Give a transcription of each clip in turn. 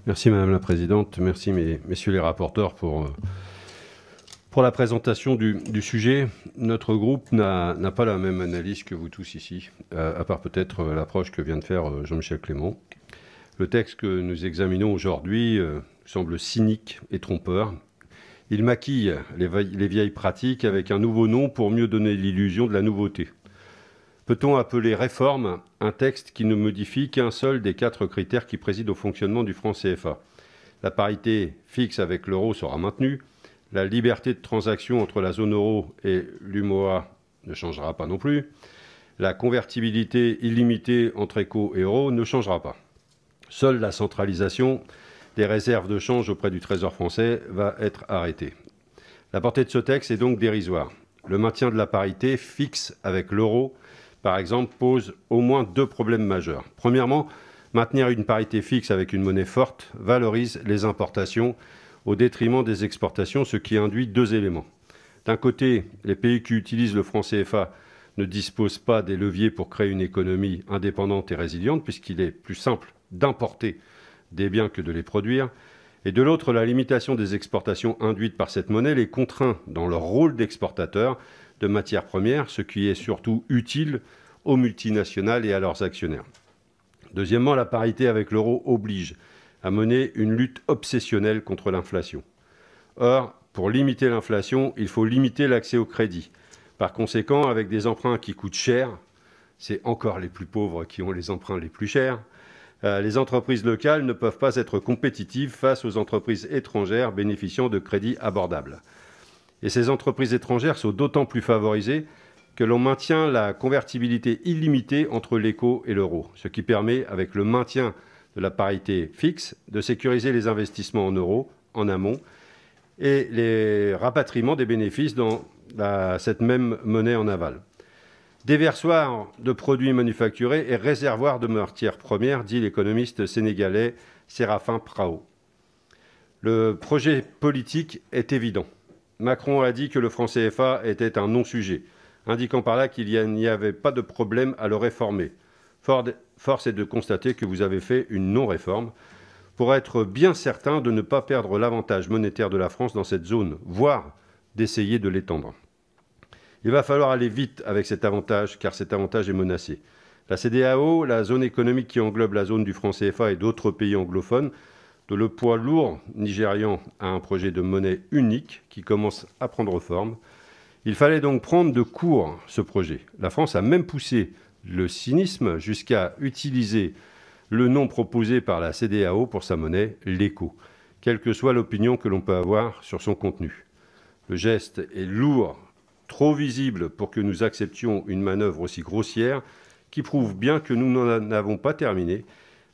Merci Madame la Présidente, merci messieurs les rapporteurs pour la présentation du sujet. Notre groupe n'a pas la même analyse que vous tous ici, à part peut-être l'approche que vient de faire Jean-Michel Clément. Le texte que nous examinons aujourd'hui semble cynique et trompeur. Il maquille les vieilles pratiques avec un nouveau nom pour mieux donner l'illusion de la nouveauté. Peut-on appeler réforme un texte qui ne modifie qu'un seul des 4 critères qui président au fonctionnement du franc CFA? La parité fixe avec l'euro sera maintenue, la liberté de transaction entre la zone euro et l'UMOA ne changera pas non plus, la convertibilité illimitée entre éco et euro ne changera pas. Seule la centralisation des réserves de change auprès du Trésor français va être arrêtée. La portée de ce texte est donc dérisoire. Le maintien de la parité fixe avec l'euro, par exemple, pose au moins 2 problèmes majeurs. Premièrement, maintenir une parité fixe avec une monnaie forte valorise les importations au détriment des exportations, ce qui induit 2 éléments. D'un côté, les pays qui utilisent le franc CFA ne disposent pas des leviers pour créer une économie indépendante et résiliente, puisqu'il est plus simple d'importer des biens que de les produire. Et de l'autre, la limitation des exportations induite par cette monnaie les contraint dans leur rôle d'exportateur de matières premières, ce qui est surtout utile aux multinationales et à leurs actionnaires. Deuxièmement, la parité avec l'euro oblige à mener une lutte obsessionnelle contre l'inflation. Or, pour limiter l'inflation, il faut limiter l'accès au crédit. Par conséquent, avec des emprunts qui coûtent cher, c'est encore les plus pauvres qui ont les emprunts les plus chers, les entreprises locales ne peuvent pas être compétitives face aux entreprises étrangères bénéficiant de crédits abordables. Et ces entreprises étrangères sont d'autant plus favorisées que l'on maintient la convertibilité illimitée entre l'éco et l'euro, ce qui permet, avec le maintien de la parité fixe, de sécuriser les investissements en euros en amont et les rapatriements des bénéfices dans cette même monnaie en aval. Déversoir de produits manufacturés et réservoir de matières premières, dit l'économiste sénégalais Séraphin Prao. Le projet politique est évident. Macron a dit que le franc CFA était un non-sujet, indiquant par là qu'il n'y avait pas de problème à le réformer. Force est de constater que vous avez fait une non-réforme pour être bien certain de ne pas perdre l'avantage monétaire de la France dans cette zone, voire d'essayer de l'étendre. Il va falloir aller vite avec cet avantage, car cet avantage est menacé. La CEDEAO, la zone économique qui englobe la zone du franc CFA et d'autres pays anglophones, de le poids lourd nigérian à un projet de monnaie unique qui commence à prendre forme. Il fallait donc prendre de court ce projet. La France a même poussé le cynisme jusqu'à utiliser le nom proposé par la CEDEAO pour sa monnaie, l'éco, quelle que soit l'opinion que l'on peut avoir sur son contenu. Le geste est lourd, trop visible pour que nous acceptions une manœuvre aussi grossière qui prouve bien que nous n'en avons pas terminé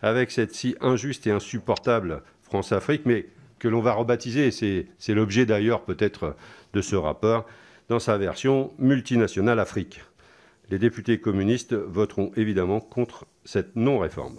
avec cette si injuste et insupportable France-Afrique, mais que l'on va rebaptiser, c'est l'objet d'ailleurs peut-être de ce rapport, dans sa version multinationale Afrique. Les députés communistes voteront évidemment contre cette non-réforme.